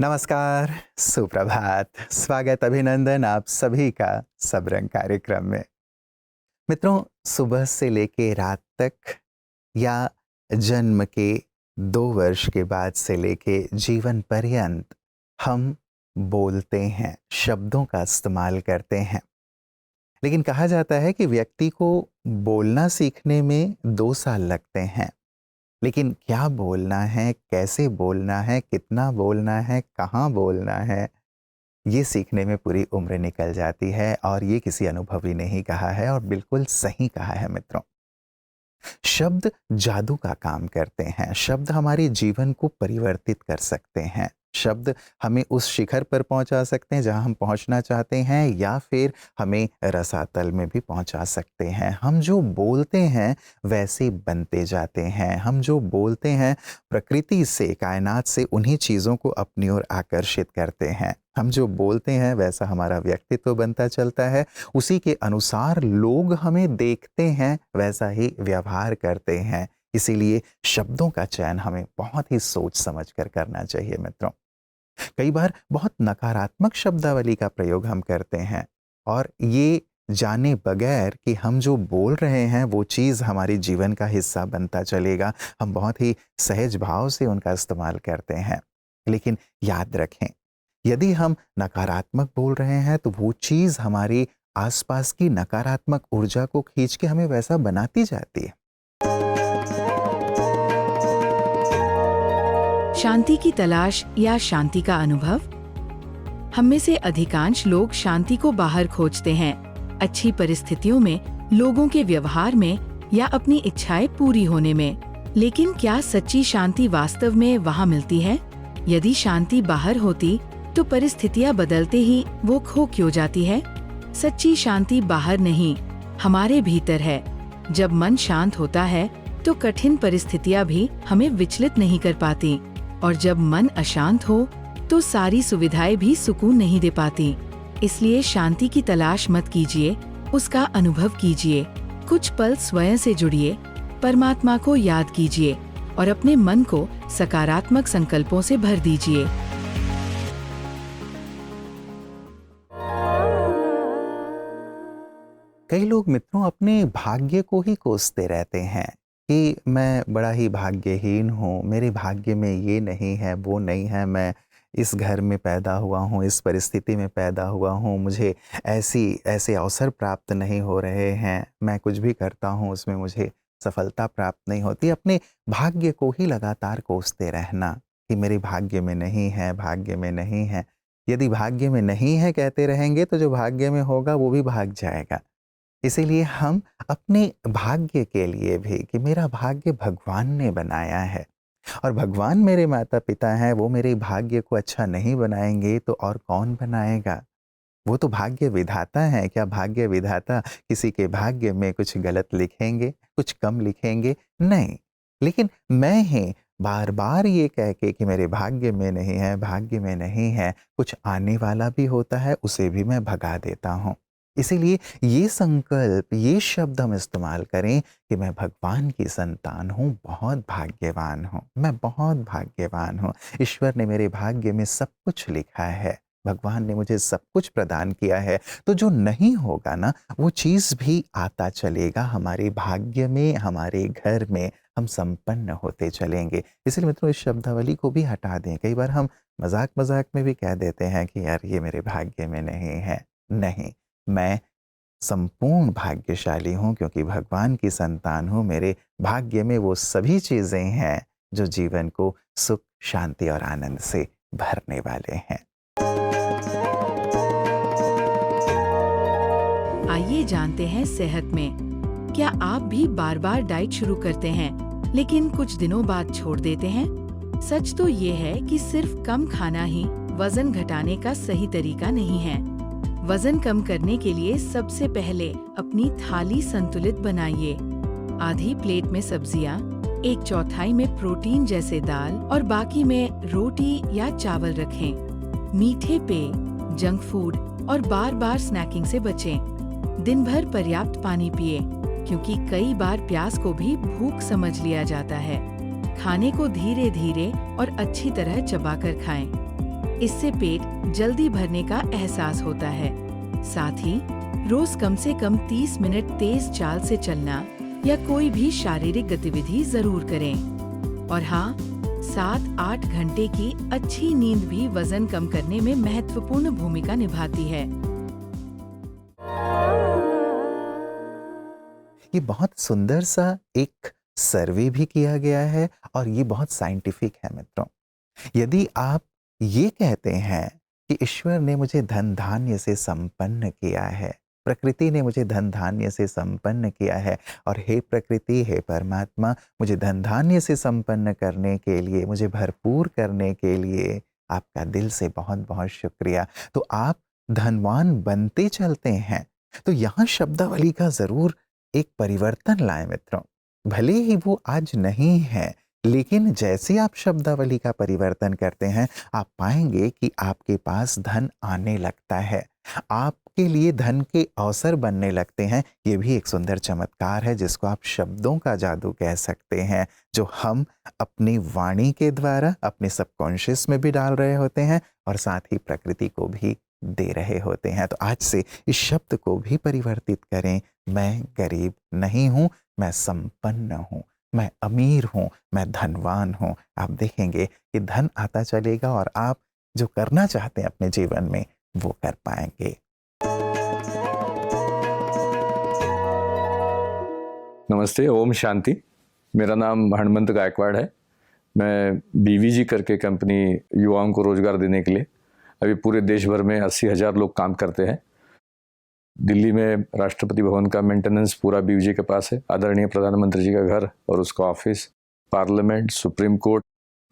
नमस्कार, सुप्रभात, स्वागत, अभिनंदन आप सभी का सबरंग कार्यक्रम में। मित्रों, सुबह से लेके रात तक या जन्म के 2 वर्ष के बाद से लेके जीवन पर्यंत हम बोलते हैं, शब्दों का इस्तेमाल करते हैं। लेकिन कहा जाता है कि व्यक्ति को बोलना सीखने में 2 साल लगते हैं। लेकिन क्या बोलना है, कैसे बोलना है, कितना बोलना है, कहाँ बोलना है, ये सीखने में पूरी उम्र निकल जाती है और ये किसी अनुभवी ने ही कहा है और बिल्कुल सही कहा है मित्रों। शब्द जादू का काम करते हैं। शब्द हमारे जीवन को परिवर्तित कर सकते हैं। शब्द हमें उस शिखर पर पहुंचा सकते हैं जहां हम पहुंचना चाहते हैं या फिर हमें रसातल में भी पहुंचा सकते हैं। हम जो बोलते हैं वैसे बनते जाते हैं। हम जो बोलते हैं प्रकृति से, कायनात से उन्हीं चीज़ों को अपनी ओर आकर्षित करते हैं। हम जो बोलते हैं वैसा हमारा व्यक्तित्व बनता चलता है। उसी के अनुसार लोग हमें देखते हैं, वैसा ही व्यवहार करते हैं। इसीलिए शब्दों का चयन हमें बहुत ही सोच समझ कर करना चाहिए मित्रों। कई बार बहुत नकारात्मक शब्दावली का प्रयोग हम करते हैं और ये जाने बगैर कि हम जो बोल रहे हैं वो चीज़ हमारे जीवन का हिस्सा बनता चलेगा। हम बहुत ही सहज भाव से उनका इस्तेमाल करते हैं। लेकिन याद रखें, यदि हम नकारात्मक बोल रहे हैं तो वो चीज़ हमारी आसपास की नकारात्मक ऊर्जा को खींच के हमें वैसा बनाती जाती है। शांति की तलाश या शांति का अनुभव। हम में से अधिकांश लोग शांति को बाहर खोजते हैं, अच्छी परिस्थितियों में, लोगों के व्यवहार में या अपनी इच्छाएं पूरी होने में। लेकिन क्या सच्ची शांति वास्तव में वहाँ मिलती है? यदि शांति बाहर होती तो परिस्थितियाँ बदलते ही वो खो क्यों जाती है? सच्ची शांति बाहर नहीं, हमारे भीतर है। जब मन शांत होता है तो कठिन परिस्थितियाँ भी हमें विचलित नहीं कर पाती, और जब मन अशांत हो तो सारी सुविधाएं भी सुकून नहीं दे पाती। इसलिए शांति की तलाश मत कीजिए, उसका अनुभव कीजिए। कुछ पल स्वयं से जुड़िए, परमात्मा को याद कीजिए और अपने मन को सकारात्मक संकल्पों से भर दीजिए। कई लोग मित्रों अपने भाग्य को ही कोसते रहते हैं कि मैं बड़ा ही भाग्यहीन हूँ, मेरे भाग्य में ये नहीं है, वो नहीं है, मैं इस घर में पैदा हुआ हूँ, इस परिस्थिति में पैदा हुआ हूँ, मुझे ऐसे अवसर प्राप्त नहीं हो रहे हैं, मैं कुछ भी करता हूँ उसमें मुझे सफलता प्राप्त नहीं होती। अपने भाग्य को ही लगातार कोसते रहना कि मेरे भाग्य में नहीं है, भाग्य में नहीं है। यदि भाग्य में नहीं है कहते रहेंगे तो जो भाग्य में होगा वो भी भाग जाएगा। इसीलिए हम अपने भाग्य के लिए भी कि मेरा भाग्य भगवान ने बनाया है और भगवान मेरे माता पिता हैं, वो मेरे भाग्य को अच्छा नहीं बनाएंगे तो और कौन बनाएगा? वो तो भाग्य विधाता हैं। क्या भाग्य विधाता किसी के भाग्य में कुछ गलत लिखेंगे, कुछ कम लिखेंगे? नहीं। लेकिन मैं ही बार बार ये कह के कि मेरे भाग्य में नहीं है, भाग्य में नहीं है, कुछ आने वाला भी होता है, उसे भी मैं भगा देता हूँ। इसीलिए ये संकल्प, ये शब्द हम इस्तेमाल करें कि मैं भगवान की संतान हूँ, बहुत भाग्यवान हूँ, मैं बहुत भाग्यवान हूँ। ईश्वर ने मेरे भाग्य में सब कुछ लिखा है, भगवान ने मुझे सब कुछ प्रदान किया है। तो जो नहीं होगा ना, वो चीज़ भी आता चलेगा हमारे भाग्य में, हमारे घर में हम संपन्न होते चलेंगे। इसलिए मित्रों, इस शब्दावली को भी हटा दें। कई बार हम मजाक में भी कह देते हैं कि यार ये मेरे भाग्य में नहीं है। नहीं, मैं संपूर्ण भाग्यशाली हूँ क्योंकि भगवान की संतान हूँ। मेरे भाग्य में वो सभी चीज़ें हैं जो जीवन को सुख, शांति और आनंद से भरने वाले हैं। आइए जानते हैं सेहत में। क्या आप भी बार बार डाइट शुरू करते हैं लेकिन कुछ दिनों बाद छोड़ देते हैं? सच तो ये है कि सिर्फ कम खाना ही वजन घटाने का सही तरीका नहीं है। वजन कम करने के लिए सबसे पहले अपनी थाली संतुलित बनाइए। आधी प्लेट में सब्जियां, 1/4 में प्रोटीन जैसे दाल और बाकी में रोटी या चावल रखें। मीठे पेय, जंक फूड और बार बार स्नैकिंग से बचें। दिन भर पर्याप्त पानी पिए क्योंकि कई बार प्यास को भी भूख समझ लिया जाता है। खाने को धीरे धीरे और अच्छी तरह चबाकर खाएं। इससे पेट जल्दी भरने का एहसास होता है। साथ ही रोज कम से कम 30 मिनट तेज चाल से चलना या कोई भी शारीरिक गतिविधि जरूर करें। और हाँ, 7-8 घंटे की अच्छी नींद भी वजन कम करने में महत्वपूर्ण भूमिका निभाती है। ये बहुत सुंदर सा एक सर्वे भी किया गया है और ये बहुत साइंटिफिक है मित्रों। यदि आप ये कहते हैं कि ईश्वर ने मुझे धन धान्य से संपन्न किया है, प्रकृति ने मुझे धन धान्य से संपन्न किया है, और हे प्रकृति, हे परमात्मा, मुझे धन धान्य से संपन्न करने के लिए, मुझे भरपूर करने के लिए आपका दिल से बहुत बहुत शुक्रिया। तो आप धनवान बनते चलते हैं। तो यहाँ शब्दावली का ज़रूर एक परिवर्तन लाएं मित्रों। भले ही वो आज नहीं है, लेकिन जैसे आप शब्दावली का परिवर्तन करते हैं, आप पाएंगे कि आपके पास धन आने लगता है, आपके लिए धन के अवसर बनने लगते हैं। ये भी एक सुंदर चमत्कार है जिसको आप शब्दों का जादू कह सकते हैं, जो हम अपनी वाणी के द्वारा अपने सबकॉन्शियस में भी डाल रहे होते हैं और साथ ही प्रकृति को भी दे रहे होते हैं। तो आज से इस शब्द को भी परिवर्तित करें। मैं गरीब नहीं हूँ, मैं संपन्न हूँ, मैं अमीर हूँ, मैं धनवान हूँ। आप देखेंगे कि धन आता चलेगा और आप जो करना चाहते हैं अपने जीवन में वो कर पाएंगे। नमस्ते, ओम शांति। मेरा नाम हनुमंत गायकवाड़ है। मैं बीवीजी करके कंपनी युवाओं को रोजगार देने के लिए अभी पूरे देश भर में 80,000 लोग काम करते हैं। दिल्ली में राष्ट्रपति भवन का मेंटेनेंस पूरा बीवीजी के पास है। आदरणीय प्रधानमंत्री जी का घर और उसका ऑफिस, पार्लियामेंट, सुप्रीम कोर्ट,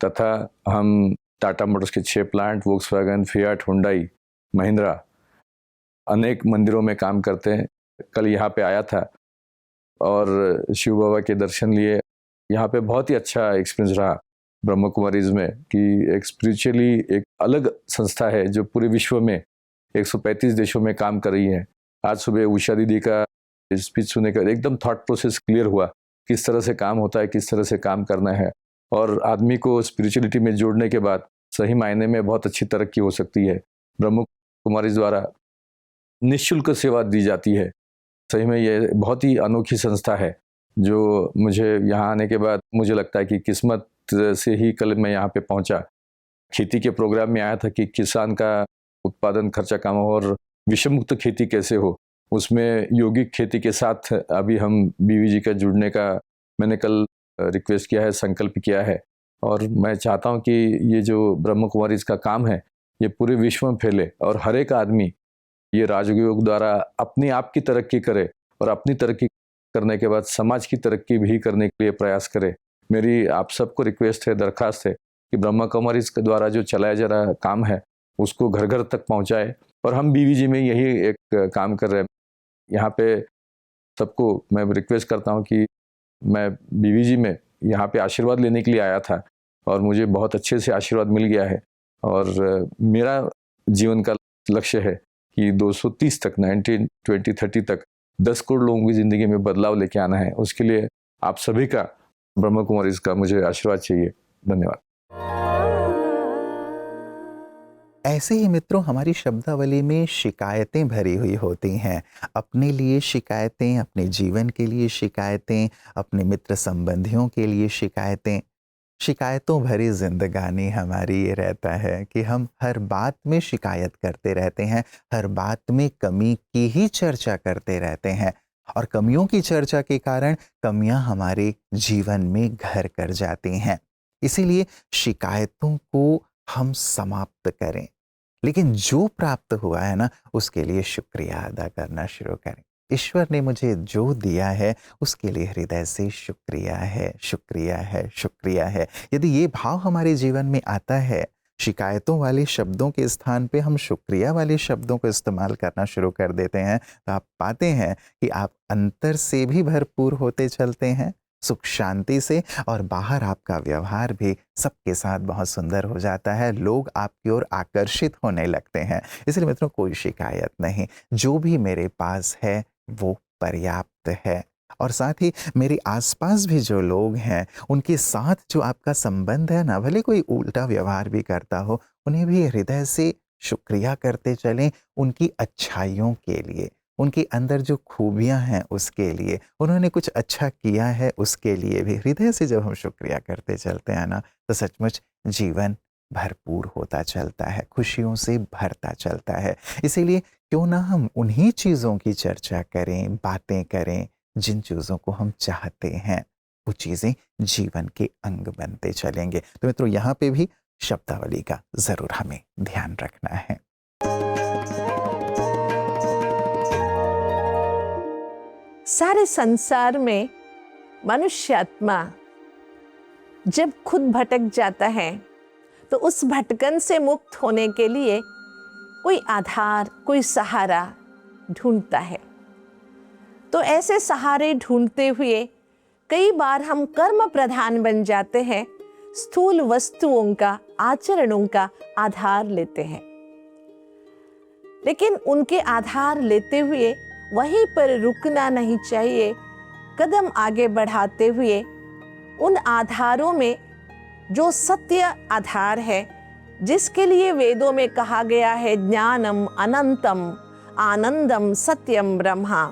तथा हम टाटा मोटर्स के 6 plant, Volkswagen, Fiat, Hyundai, Mahindra, अनेक मंदिरों में काम करते हैं। कल यहाँ पे आया था और शिव बाबा के दर्शन लिए। यहाँ पे बहुत ही अच्छा एक्सपीरियंस रहा ब्रह्म कुमारीज में, कि एक स्पिरिचुअली एक अलग संस्था है जो पूरे विश्व में 135 देशों में काम कर रही है। आज सुबह उषा दीदी का स्पीच सुनने का एकदम थॉट प्रोसेस क्लियर हुआ, किस तरह से काम होता है, किस तरह से काम करना है। और आदमी को स्पिरिचुअलिटी में जोड़ने के बाद सही मायने में बहुत अच्छी तरक्की हो सकती है। ब्रह्म कुमारीज द्वारा निःशुल्क सेवा दी जाती है। सही में ये बहुत ही अनोखी संस्था है, जो मुझे यहाँ आने के बाद मुझे लगता है कि किस्मत से ही कल मैं यहाँ पे पहुँचा। खेती के प्रोग्राम में आया था कि किसान का उत्पादन खर्चा कम हो और विषमुक्त खेती कैसे हो, उसमें यौगिक खेती के साथ अभी हम बीवीजी का जुड़ने का मैंने कल रिक्वेस्ट किया है, संकल्प किया है। और मैं चाहता हूँ कि ये जो ब्रह्म कुमारी इसका काम है ये पूरे विश्व में फैले और हर एक आदमी ये राजयोग द्वारा अपनी आप की तरक्की करे और अपनी तरक्की करने के बाद समाज की तरक्की भी करने के लिए प्रयास करे। मेरी आप सबको रिक्वेस्ट है, दरखास्त है कि ब्रह्म कुमारी के द्वारा जो चलाया जा रहा काम है उसको घर घर तक पहुंचाए। और हम बीवीजी में यही एक काम कर रहे हैं। यहाँ पे सबको मैं रिक्वेस्ट करता हूँ कि मैं बीवीजी में यहाँ पे आशीर्वाद लेने के लिए आया था और मुझे बहुत अच्छे से आशीर्वाद मिल गया है। और मेरा जीवन का लक्ष्य है कि 230 तक 1920-30 तक 10 करोड़ लोगों की ज़िंदगी में बदलाव लेके आना है। उसके लिए आप सभी का, ब्रह्म कुमारीज का मुझे आशीर्वाद चाहिए। धन्यवाद। ऐसे ही मित्रों हमारी शब्दावली में शिकायतें भरी हुई होती हैं। अपने लिए शिकायतें, अपने जीवन के लिए शिकायतें, अपने मित्र संबंधियों के लिए शिकायतें। शिकायतों भरी जिंदगानी हमारी ये रहता है कि हम हर बात में शिकायत करते रहते हैं, हर बात में कमी की ही चर्चा करते रहते हैं और कमियों की चर्चा के कारण कमियां हमारे जीवन में घर कर जाती हैं। इसीलिए शिकायतों को हम समाप्त करें, लेकिन जो प्राप्त हुआ है ना उसके लिए शुक्रिया अदा करना शुरू करें। ईश्वर ने मुझे जो दिया है उसके लिए हृदय से शुक्रिया है, शुक्रिया है, शुक्रिया है। यदि ये भाव हमारे जीवन में आता है, शिकायतों वाले शब्दों के स्थान पे हम शुक्रिया वाले शब्दों को इस्तेमाल करना शुरू कर देते हैं, तो आप पाते हैं कि आप अंतर से भी भरपूर होते चलते हैं, सुख शांति से, और बाहर आपका व्यवहार भी सबके साथ बहुत सुंदर हो जाता है। लोग आपकी ओर आकर्षित होने लगते हैं। इसलिए मित्रों कोई शिकायत नहीं, जो भी मेरे पास है वो पर्याप्त है। और साथ ही मेरे आसपास भी जो लोग हैं उनके साथ जो आपका संबंध है ना, भले कोई उल्टा व्यवहार भी करता हो, उन्हें भी हृदय से शुक्रिया करते चलें उनकी अच्छाइयों के लिए, उनके अंदर जो खूबियाँ हैं उसके लिए, उन्होंने कुछ अच्छा किया है उसके लिए भी हृदय से जब हम शुक्रिया करते चलते हैं ना, तो सचमुच जीवन भरपूर होता चलता है, खुशियों से भरता चलता है। इसीलिए क्यों ना हम उन्हीं चीज़ों की चर्चा करें, बातें करें, जिन चीज़ों को हम चाहते हैं, वो चीज़ें जीवन के अंग बनते चलेंगे। तो मित्रों, यहाँ पे भी शब्दावली का ज़रूर हमें ध्यान रखना है। सारे संसार में मनुष्य आत्मा जब खुद भटक जाता है तो उस भटकन से मुक्त होने के लिए कोई आधार, कोई सहारा ढूंढता है। तो ऐसे सहारे ढूंढते हुए कई बार हम कर्म प्रधान बन जाते हैं, स्थूल वस्तुओं का, आचरणों का आधार लेते हैं। लेकिन उनके आधार लेते हुए वहीं पर रुकना नहीं चाहिए, कदम आगे बढ़ाते हुए उन आधारों में जो सत्य आधार है, जिसके लिए वेदों में कहा गया है ज्ञानम अनंतम आनंदम सत्यम ब्रह्मा,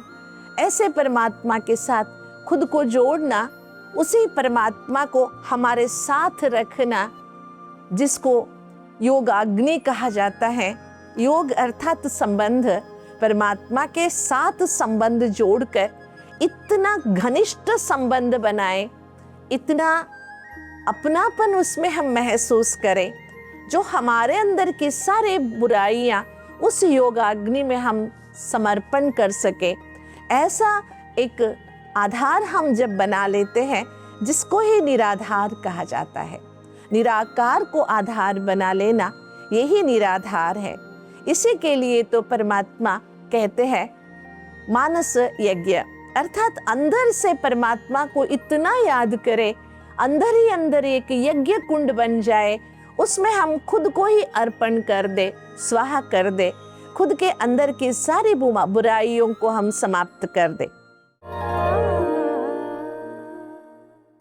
ऐसे परमात्मा के साथ खुद को जोड़ना, उसी परमात्मा को हमारे साथ रखना, जिसको योगाग्नि कहा जाता है। योग अर्थात संबंध, परमात्मा के साथ संबंध जोड़कर इतना घनिष्ठ संबंध बनाए, इतना अपनापन उसमें हम महसूस करें, जो हमारे अंदर की सारे बुराइयां उस योगाग्नि में हम समर्पण कर सके। ऐसा एक आधार हम जब बना लेते हैं, जिसको ही निराधार कहा जाता है। निराकार को आधार बना लेना, यही निराधार है। इसी के लिए तो परमात्मा कहते हैं मानस यज्ञ, अर्थात अंदर से परमात्मा को इतना याद करे, अंदर ही अंदर एक यज्ञ कुंड बन जाए, उसमें हम खुद को ही अर्पण कर दे, स्वाहा कर दे, खुद के अंदर की सारी बुराइयों को हम समाप्त कर दे।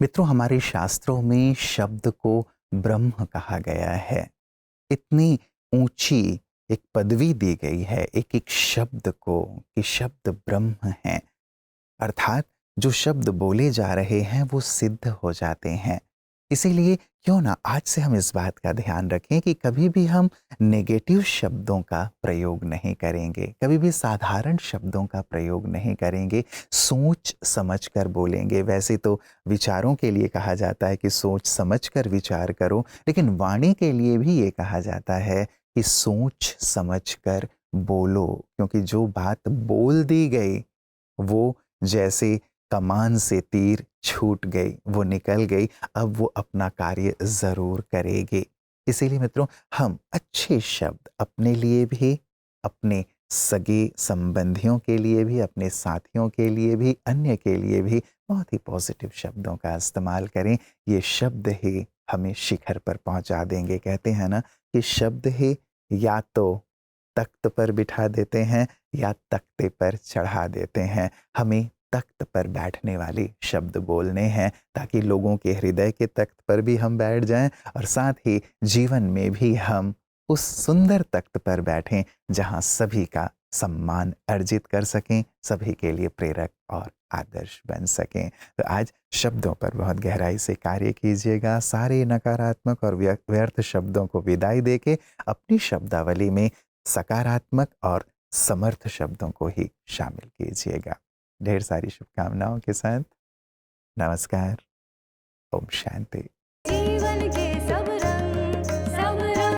मित्रों, हमारे शास्त्रों में शब्द को ब्रह्म कहा गया है। इतनी ऊंची एक पदवी दी गई है एक एक शब्द को कि शब्द ब्रह्म हैं, अर्थात जो शब्द बोले जा रहे हैं वो सिद्ध हो जाते हैं। इसीलिए क्यों ना आज से हम इस बात का ध्यान रखें कि कभी भी हम नेगेटिव शब्दों का प्रयोग नहीं करेंगे, कभी भी साधारण शब्दों का प्रयोग नहीं करेंगे, सोच समझ कर बोलेंगे। वैसे तो विचारों के लिए कहा जाता है कि सोच समझ कर विचार करो, लेकिन वाणी के लिए भी ये कहा जाता है कि सोच समझ कर बोलो, क्योंकि जो बात बोल दी गई वो जैसे कमान से तीर छूट गई, वो निकल गई, अब वो अपना कार्य ज़रूर करेगी। इसीलिए मित्रों, हम अच्छे शब्द अपने लिए भी, अपने सगे संबंधियों के लिए भी, अपने साथियों के लिए भी, अन्य के लिए भी बहुत ही पॉजिटिव शब्दों का इस्तेमाल करें। ये शब्द ही हमें शिखर पर पहुंचा देंगे। कहते हैं ना कि शब्द ही या तो तख्त पर बिठा देते हैं या तख्ते पर चढ़ा देते हैं। हमें तख्त पर बैठने वाले शब्द बोलने हैं, ताकि लोगों के हृदय के तख्त पर भी हम बैठ जाएं और साथ ही जीवन में भी हम उस सुंदर तख्त पर बैठें जहां सभी का सम्मान अर्जित कर सकें, सभी के लिए प्रेरक और आदर्श बन सकें। तो आज शब्दों पर बहुत गहराई से कार्य कीजिएगा। सारे नकारात्मक और व्यर्थ शब्दों को विदाई देके अपनी शब्दावली में सकारात्मक और समर्थ शब्दों को ही शामिल कीजिएगा। ढेर सारी शुभकामनाओं के साथ नमस्कार। ओम शांति।